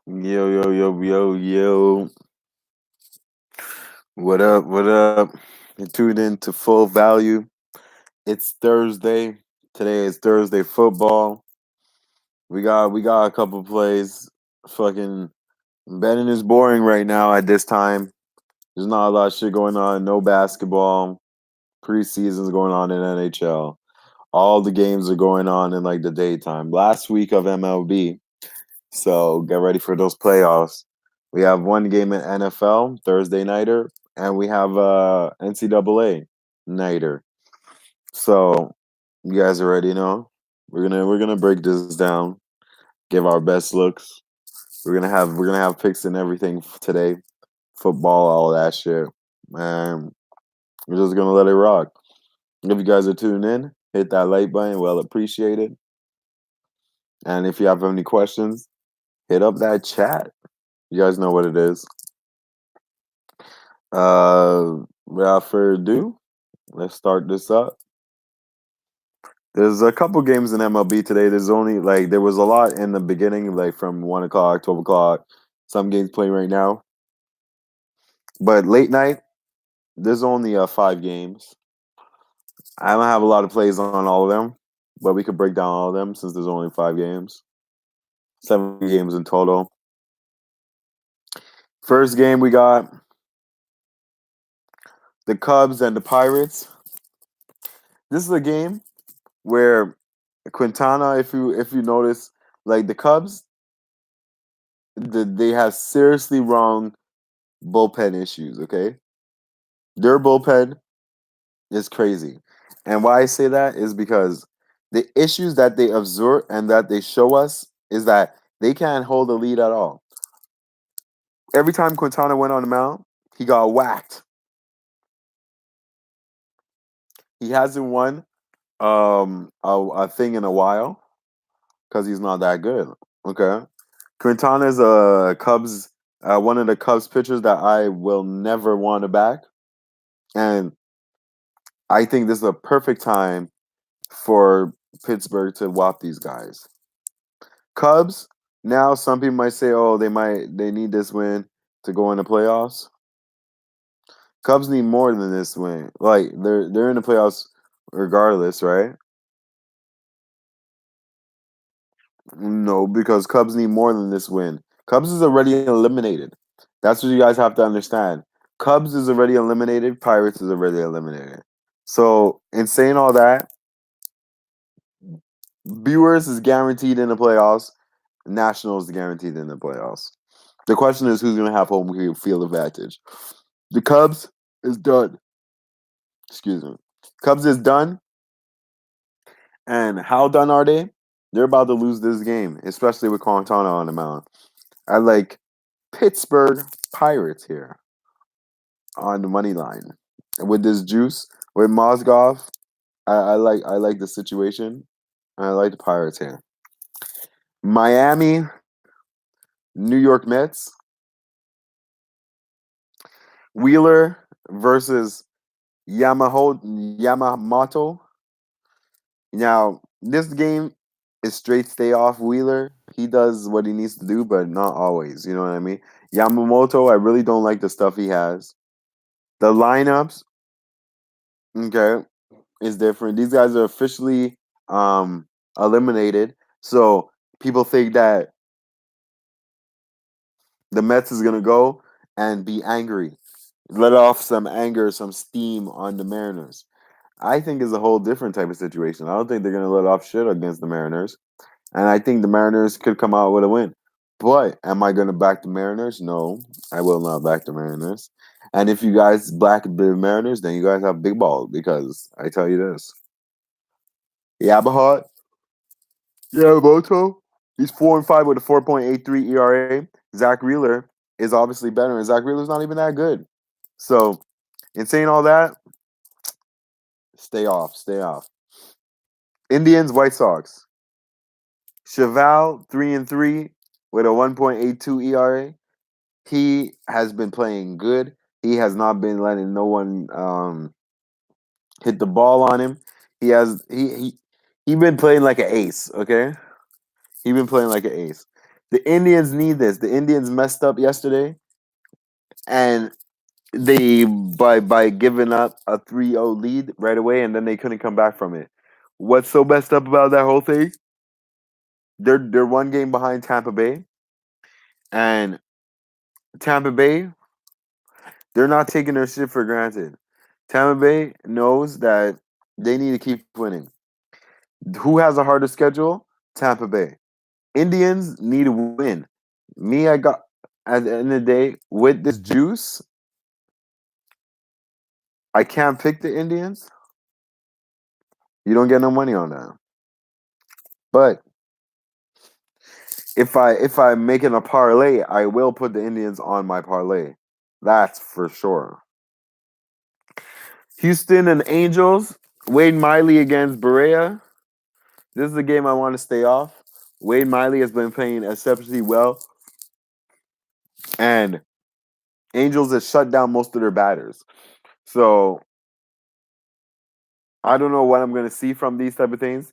Yo, yo, yo, yo, yo. What up? What up? You tuned in to Full Value. It's Thursday. Today is Thursday football. We got a couple plays. Fucking betting is boring right now at this time. There's not a lot of shit going on. No basketball. Preseason's going on in NHL. All the games are going on in like the daytime. Last week of MlB. So get ready for those playoffs. We have one game in NFL Thursday nighter, and we have NCAA nighter. So you guys already know we're gonna break this down, give our best looks. We're gonna have picks and everything today, football, all that shit, and we're just gonna let it rock. If you guys are tuning in, hit that like button, well appreciated. And if you have any questions, hit up that chat. You guys know what it is. Without further ado, let's start this up. There's a couple games in MLB today. There's only there was a lot in the beginning, like from 1 o'clock, 12 o'clock. Some games playing right now, but late night there's only 5 games. I don't have a lot of plays on all of them, but we could break down all of them since there's only 5 games, 7 games in total. First game we got the Cubs and the Pirates. This is a game where Quintana, if you notice, like the Cubs, they have seriously wrong bullpen issues. Okay, their bullpen is crazy, and why I say that is because the issues that they observe and that they show us is that they can't hold a lead at all. Every time Quintana went on the mound, he got whacked. He hasn't won a thing in a while because he's not that good. Okay, Quintana is a Cubs, one of the Cubs pitchers that I will never want to back, and I think this is a perfect time for Pittsburgh to whop these guys. Cubs. Now, some people might say, "Oh, they need this win to go in the playoffs." Cubs need more than this win. Like they're in the playoffs regardless, right? No, because Cubs need more than this win. Cubs is already eliminated. That's what you guys have to understand. Cubs is already eliminated. Pirates is already eliminated. So, in saying all that, Brewers is guaranteed in the playoffs. Nationals is guaranteed in the playoffs. The question is who's going to have home field advantage. The Cubs is done. Excuse me. Cubs is done. And how done are they? They're about to lose this game, especially with Quintana on the mound. I like Pittsburgh Pirates here on the money line. With this juice, with Mozgov, I like the situation. I like the Pirates here. Miami, New York Mets, Wheeler versus Yamamoto. Now, this game is straight stay off Wheeler. He does what he needs to do, but not always. You know what I mean? Yamamoto, I really don't like the stuff he has. The lineups, okay, is different. These guys are officially eliminated. So people think that the Mets is gonna go and be angry, let off some anger, some steam on the Mariners. I think is a whole different type of situation. I don't think they're gonna let off shit against the Mariners, and I think the Mariners could come out with a win. But am I gonna back the Mariners? No, I will not back the Mariners. And if you guys back the Mariners, then you guys have big balls because I tell you this. Yamaha, Yamamoto, he's 4-5 with a 4.83 ERA. Zach Wheeler is obviously better, and Zach Wheeler's not even that good. So, in saying all that, stay off, stay off. Indians, White Sox. Cheval 3-3 with a 1.82 ERA. He has been playing good. He has not been letting no one hit the ball on him. He been playing like an ace. Okay, he been playing like an ace. The Indians need this. The Indians messed up yesterday, and they by giving up a 3-0 lead right away, and then they couldn't come back from it. What's so messed up about that whole thing? They're one game behind Tampa Bay, and Tampa Bay, they're not taking their shit for granted. Tampa Bay knows that they need to keep winning. Who has a harder schedule? Tampa Bay. Indians need to win. I got at the end of the day with this juice. I can't pick the Indians. You don't get no money on that. But if I'm making a parlay, I will put the Indians on my parlay. That's for sure. Houston and Angels. Wade Miley against Berea. This is a game I want to stay off. Wade Miley has been playing exceptionally well, and Angels have shut down most of their batters. So I don't know what I'm going to see from these type of things.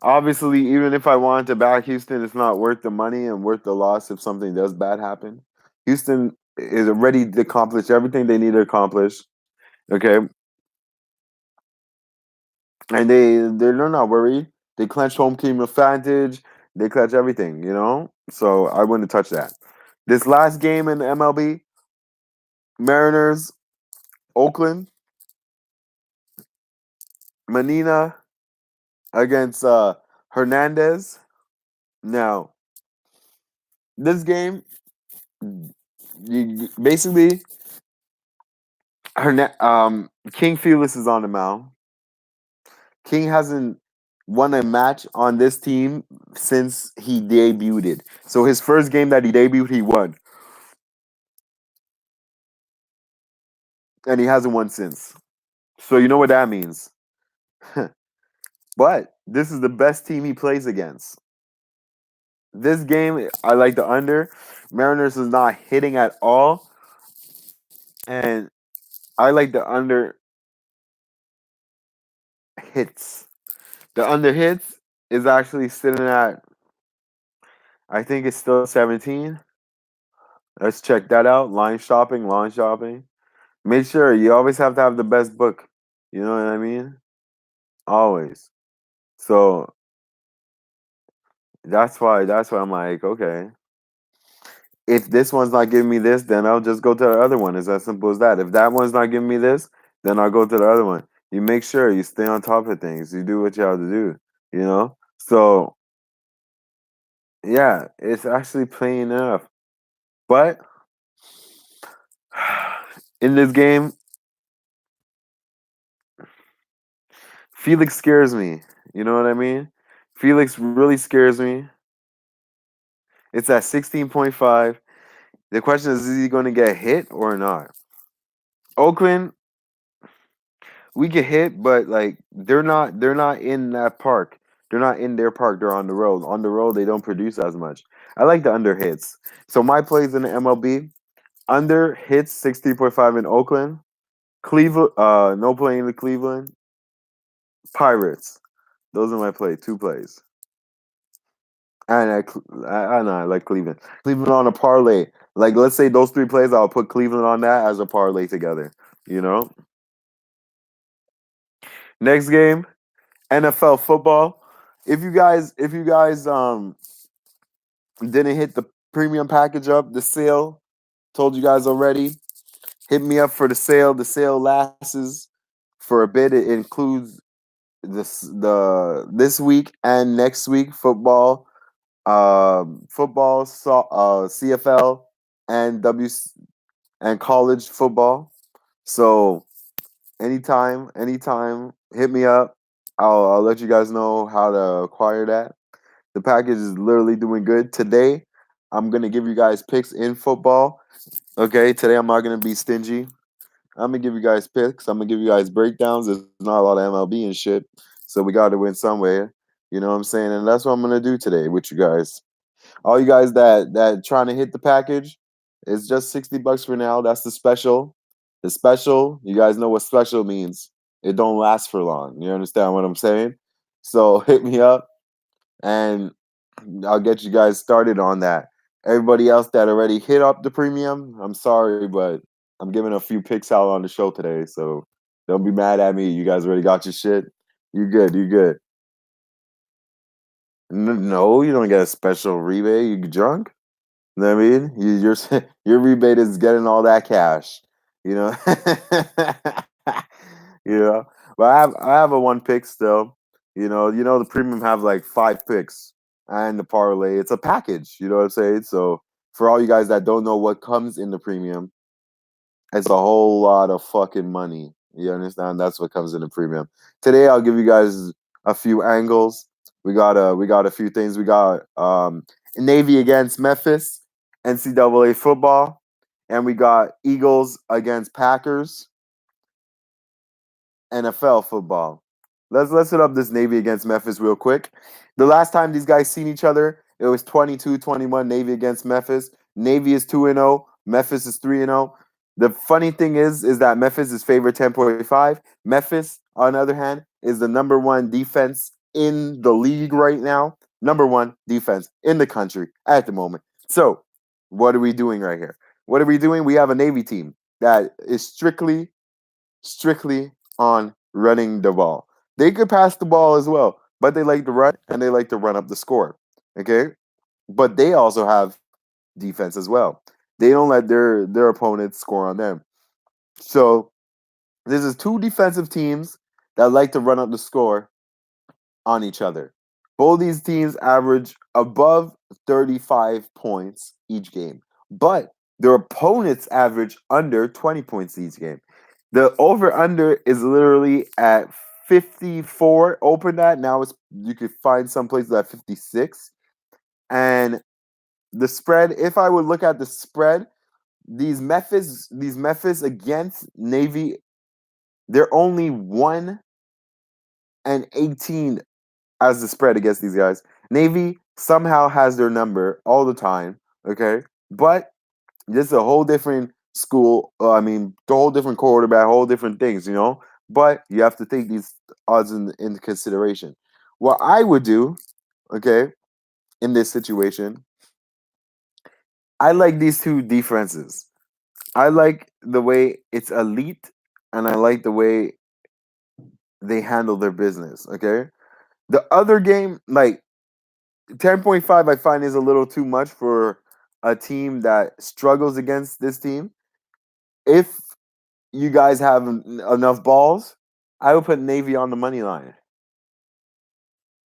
Obviously, even if I wanted to back Houston, it's not worth the money and worth the loss if something does bad happen. Houston is ready to accomplish everything they need to accomplish. Okay, and they're not worried. They clench home team advantage. They clench everything, you know. So I wouldn't touch that. This last game in the MLB, Mariners, Oakland, Manina against Hernandez. Now, this game, basically, King Felix is on the mound. King hasn't won a match on this team since he debuted. So his first game that he debuted, he won. And he hasn't won since. So you know what that means. But this is the best team he plays against. This game, I like the under. Mariners is not hitting at all. And I like the under hits. The under hits is actually sitting at, I think it's still 17. Let's check that out. Line shopping. Make sure you always have to have the best book. You know what I mean? Always. So that's why I'm like, okay. If this one's not giving me this, then I'll just go to the other one. It's as simple as that. If that one's not giving me this, then I'll go to the other one. You make sure you stay on top of things. You do what you have to do, you know? So yeah, it's actually playing enough. But in this game, Felix scares me. You know what I mean? Felix really scares me. It's at 16.5. The question is he going to get hit or not? Oakland, we get hit, but like they're not in that park. They're not in their park. They're on the road. On the road, they don't produce as much. I like the under hits. So my plays in the MLB, under hits 16.5 in Oakland. Cleveland, no play in the Cleveland. Pirates. Those are my play. Two plays. And I know I like Cleveland. Cleveland on a parlay. Like let's say those three plays, I'll put Cleveland on that as a parlay together. You know. Next game, NFL football. If you guys didn't hit the premium package up, the sale, told you guys already. Hit me up for the sale. The sale lasts for a bit. It includes this week and next week football, CFL, and and college football. So anytime, hit me up. I'll let you guys know how to acquire that. The package is literally doing good. Today, I'm gonna give you guys picks in football. Okay, today I'm not gonna be stingy. I'm gonna give you guys picks. I'm gonna give you guys breakdowns. There's not a lot of MLB and shit, so we got to win somewhere. You know what I'm saying? And that's what I'm gonna do today with you guys. All you guys that trying to hit the package, it's just $60 for now. That's the special. The special, you guys know what special means. It don't last for long. You understand what I'm saying? So hit me up and I'll get you guys started on that. Everybody else that already hit up the premium, I'm sorry, but I'm giving a few picks out on the show today, so don't be mad at me. You guys already got your shit. You good? You good? No, you don't get a special rebate. You drunk? You know what I mean? Your rebate is getting all that cash. You know. you know. But I have a one pick still. You know the premium have like 5 picks and the parlay. It's a package. You know what I'm saying? So for all you guys that don't know what comes in the premium, it's a whole lot of fucking money. You understand? That's what comes in the premium. Today I'll give you guys a few angles. We got a few things. We got Navy against Memphis, NCAA football, and we got Eagles against Packers, NFL football. Let's hit up this Navy against Memphis real quick. The last time these guys seen each other, it was 22-21 Navy against Memphis. Navy is 2-0, Memphis is 3-0. The funny thing is that Memphis is favored 10.5. Memphis, on the other hand, is the number one defense in the league right now. Number one defense in the country at the moment. So, what are we doing right here? What are we doing? We have a Navy team that is strictly on running the ball. They could pass the ball as well, but they like to run and they like to run up the score. Okay? But they also have defense as well. They don't let their opponents score on them. So this is two defensive teams that like to run up the score on each other. Both these teams average above 35 points each game, but their opponents average under 20 points each game. The over under is literally at 54. Open that now. You could find some places at 56. And the spread, if I would look at the spread, these Memphis against Navy, they're only 1-18 as the spread against these guys. Navy somehow has their number all the time, okay? But this is a whole different school. The whole different quarterback, whole different things, you know? But you have to take these odds into consideration. What I would do, okay, in this situation, I like these two defenses. I like the way it's elite, and I like the way they handle their business, okay? The other game, like 10.5, I find is a little too much for a team that struggles against this team. If you guys have enough balls, I would put Navy on the money line.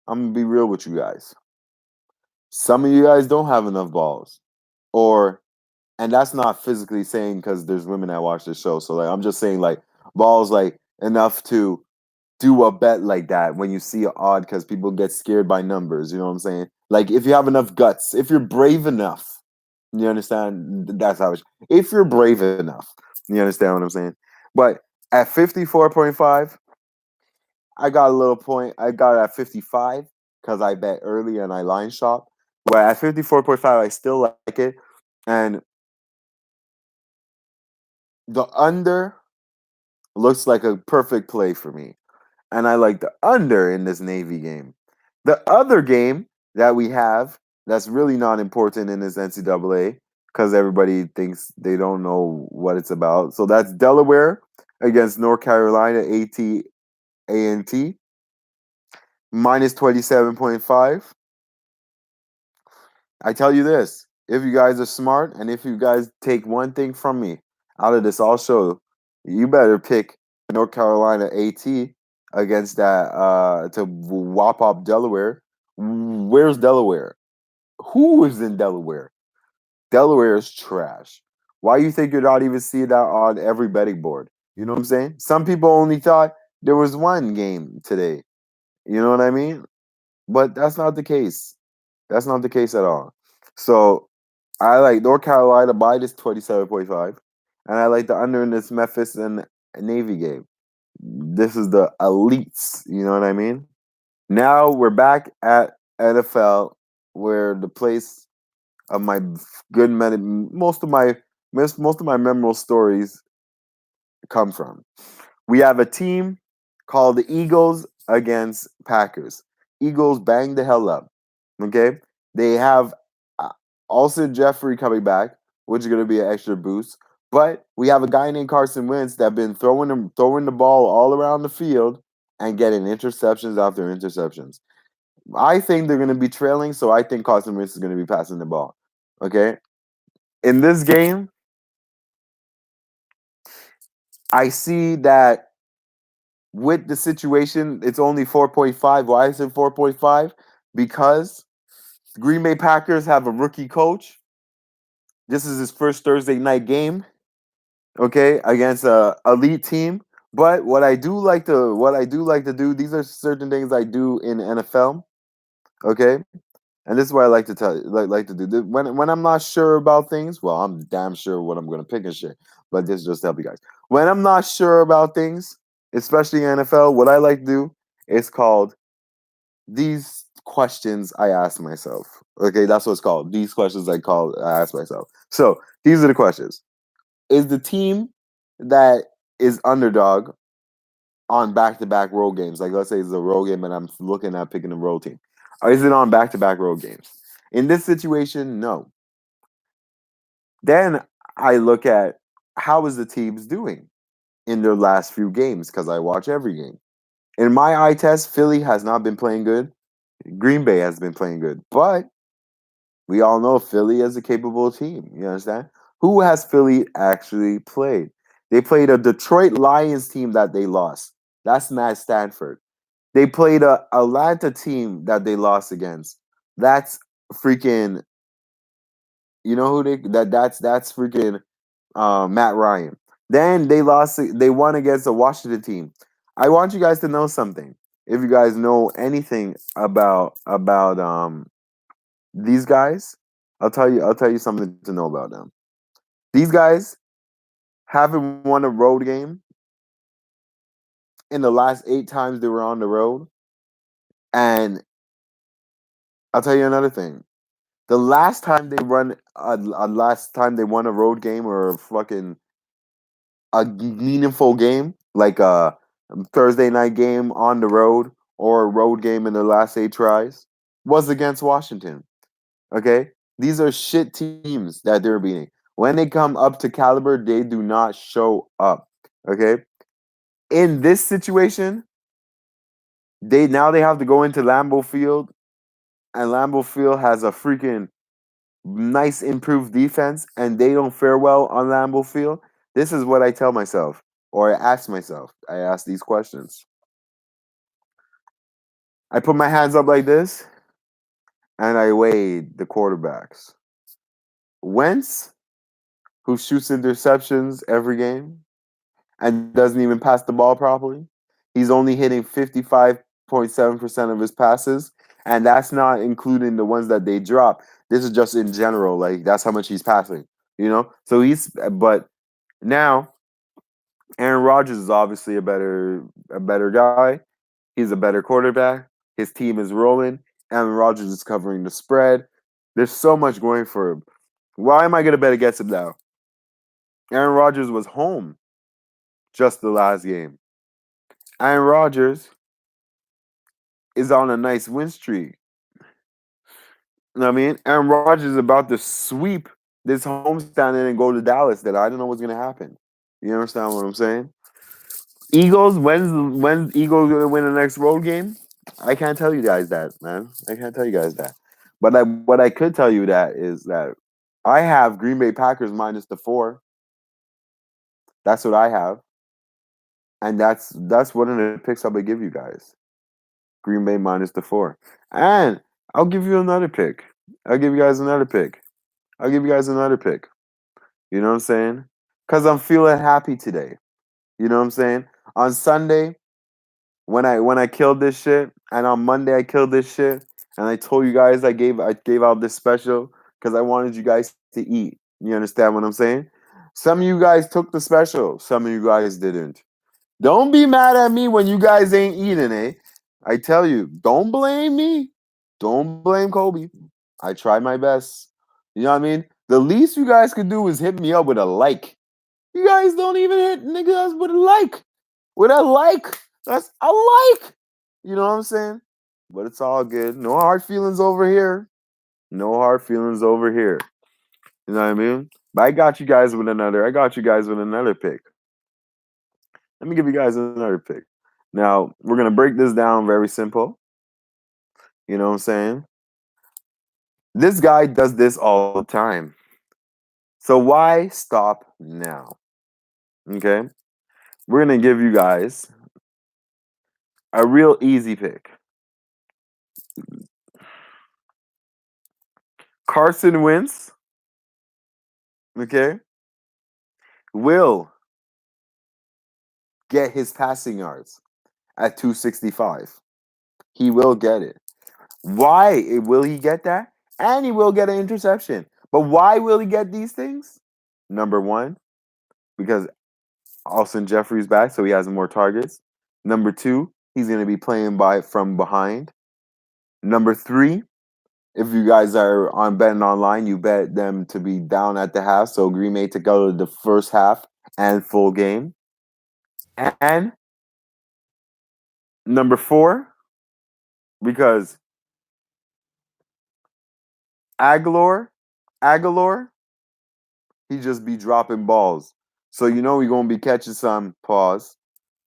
I'm gonna be real with you guys. Some of you guys don't have enough balls, and that's not physically saying because there's women that watch this show. So like, I'm just saying like balls like enough to do a bet like that when you see an odd because people get scared by numbers. You know what I'm saying? Like if you have enough guts, if you're brave enough, you understand. That's how. If you're brave enough, you understand what I'm saying. But at 54.5, I got a little point. I got it at 55 because I bet early and I line shop. But at 54.5, I still like it, and the under looks like a perfect play for me. And I like the under in this Navy game. The other game that we have that's really not important in this NCAA because everybody thinks they don't know what it's about. So that's Delaware against North Carolina A&T minus 27.5. I tell you this, if you guys are smart and if you guys take one thing from me out of this all show, you better pick North Carolina AT against that to whop up Delaware. Where's Delaware? Who is in Delaware? Delaware is trash. Why you think you're not even seeing that on every betting board? You know what I'm saying? Some people only thought there was one game today. You know what I mean? But that's not the case. That's not the case at all. So I like North Carolina minus 27.5. And I like the under in this Memphis and Navy game. This is the elites. You know what I mean? Now we're back at NFL, where the place of my good men, most of my memorable stories come from. We have a team called the Eagles against Packers. Eagles bang the hell up. Okay, they have Also, Jeffrey coming back, which is going to be an extra boost. But we have a guy named Carson Wentz that been throwing the ball all around the field and getting interceptions after interceptions. I think they're going to be trailing, so I think Carson Wentz is going to be passing the ball. Okay, in this game, I see that with the situation, it's only 4.5. Why is it 4.5? Because the Green Bay Packers have a rookie coach. This is his first Thursday night game, okay, against a elite team. But what I do like to do, these are certain things I do in NFL, okay? And this is what I like to tell you, like to do. When I'm not sure about things, well, I'm damn sure what I'm gonna pick and shit. But this is just to help you guys. When I'm not sure about things, especially in NFL, what I like to do is called these questions I ask myself. Okay, that's what it's called. These questions I ask myself. So these are the questions. Is the team that is underdog on back-to-back road games? Like let's say it's a road game and I'm looking at picking a road team. Or is it on back-to-back road games? In this situation, no. Then I look at how is the teams doing in their last few games because I watch every game. In my eye test, Philly has not been playing good. Green Bay has been playing good, but we all know Philly is a capable team. You understand? Who has Philly actually played? They played a Detroit Lions team that they lost. That's Matt Stanford. They played a Atlanta team that they lost against. That's freaking. You know who that's freaking Matt Ryan. Then they lost. They won against a Washington team. I want you guys to know something. If you guys know anything about these guys, I'll tell you something to know about them. These guys haven't won a road game in the last 8 times they were on the road. And I'll tell you another thing. The last time they won a road game or a meaningful game, like a Thursday night game on the road or a road game in the last 8 tries, was against Washington. Okay? These are shit teams that they're beating. When they come up to caliber, they do not show up. Okay? In this situation, they have to go into Lambeau Field, and Lambeau Field has a freaking nice improved defense, and they don't fare well on Lambeau Field. This is what I tell myself, or I ask myself. I ask these questions. I put my hands up like this, and I weigh the quarterbacks. Wentz, who shoots interceptions every game and doesn't even pass the ball properly. He's only hitting 55.7% of his passes, and that's not including the ones that they drop. This is just in general, like that's how much he's passing, you know? But now Aaron Rodgers is obviously a better guy. He's a better quarterback. His team is rolling. Aaron Rodgers is covering the spread. There's so much going for him. Why am I going to bet against him now? Aaron Rodgers was home just the last game. Aaron Rodgers is on a nice win streak. You know what I mean? Aaron Rodgers is about to sweep this homestand and go to Dallas that I don't know what's going to happen. You understand what I'm saying? Eagles, when's Eagles going to win the next road game? I can't tell you guys that, man. I can't tell you guys that. But what I could tell you that is that I have Green Bay Packers minus the 4. That's what I have. And that's one of the picks I'm gonna give you guys. Green Bay minus the 4. And I'll give you another pick. I'll give you guys another pick. I'll give you guys another pick. You know what I'm saying? Because I'm feeling happy today. You know what I'm saying? On Sunday, when I killed this shit, and on Monday I killed this shit, and I told you guys I gave out this special because I wanted you guys to eat. You understand what I'm saying? Some of you guys took the special, some of you guys didn't. Don't be mad at me when you guys ain't eating, eh? I tell you, don't blame me. Don't blame Kobe. I tried my best. You know what I mean? The least you guys could do is hit me up with a like. You guys don't even hit niggas with a like. With a like. That's a like. You know what I'm saying? But it's all good. No hard feelings over here. No hard feelings over here. You know what I mean? But I got you guys with another. Pick. Let me give you guys another pick. Now we're gonna break this down very simple. You know what I'm saying? This guy does this all the time. So why stop now? Okay? We're gonna give you guys a real easy pick. Carson Wentz, okay, will get his passing yards at 265. He will get it. Why will he get that? And he will get an interception. But why will he get these things? Number one, because Alshon Jeffrey's back, so he has more targets. Number two, he's going to be playing from behind. Number three, if you guys are on betting online, you bet them to be down at the half, so Green Bay to go to the first half and full game. And number four, because Aguilar, he just be dropping balls. So you know he's gonna be catching some. Pause.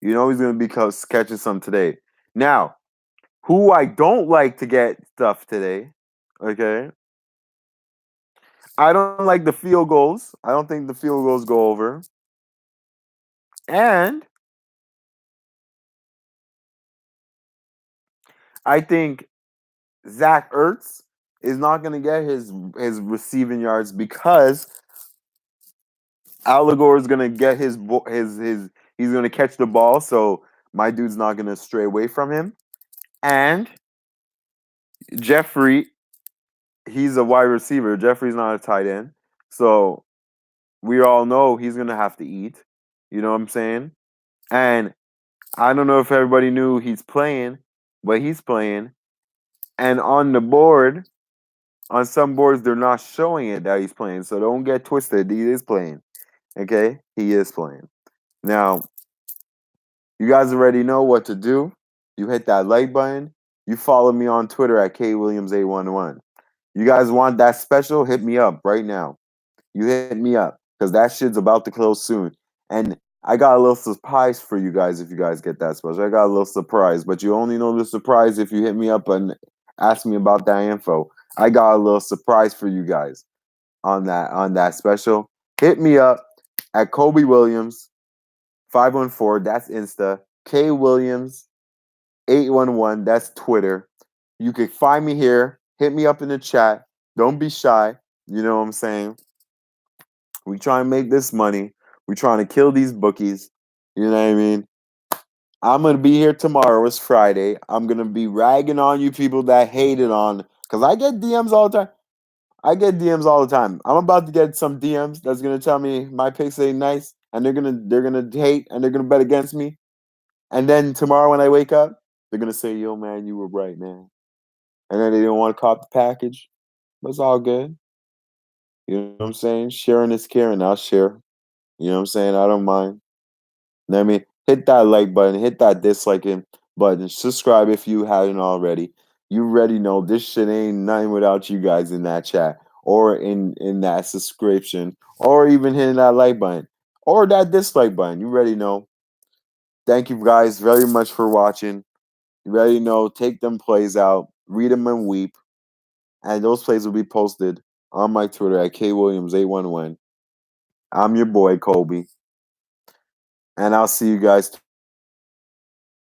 You know he's gonna be catching some today. Now, who I don't like to get stuff today, okay? I don't like the field goals. I don't think the field goals go over. And I think Zach Ertz is not gonna get his receiving yards because Allegor is gonna get his he's gonna catch the ball, so my dude's not gonna stray away from him. And Jeffrey, he's a wide receiver. Jeffrey's not a tight end, so we all know he's gonna have to eat. You know what I'm saying? And I don't know if everybody knew he's playing, but he's playing. And on the board, on some boards, they're not showing it that he's playing, so don't get twisted. He is playing. Okay, he is playing. Now, you guys already know what to do. You hit that like button. You follow me on Twitter at KWilliams811. You guys want that special? Hit me up right now. You hit me up because that shit's about to close soon. And I got a little surprise for you guys if you guys get that special. I got a little surprise, but you only know the surprise if you hit me up and ask me about that info. I got a little surprise for you guys on that special. Hit me up at Kobe Williams 514. That's Insta. K Williams 811. That's Twitter. You can find me here. Hit me up in the chat. Don't be shy. You know what I'm saying? We try and make this money. We trying to kill these bookies. You know what I mean? I'm gonna be here tomorrow. It's Friday. I'm gonna be ragging on you people that hated on because I get DMs all the time. I'm about to get some DMs that's gonna tell me my picks ain't nice, and they're gonna hate and they're gonna bet against me. And then tomorrow when I wake up, they're gonna say, "Yo, man, you were right, man." And then they don't want to cop the package, but it's all good. You know what I'm saying? Sharing is caring. I'll share. You know what I'm saying? I don't mind. You know what I mean? Hit that like button, hit that disliking button, subscribe if you hadn't already. You already know this shit ain't nothing without you guys in that chat or in that subscription or even hitting that like button or that dislike button. You already know. Thank you guys very much for watching. You already know. Take them plays out, read them and weep. And those plays will be posted on my Twitter at KWilliams811. I'm your boy, Kobe. And I'll see you guys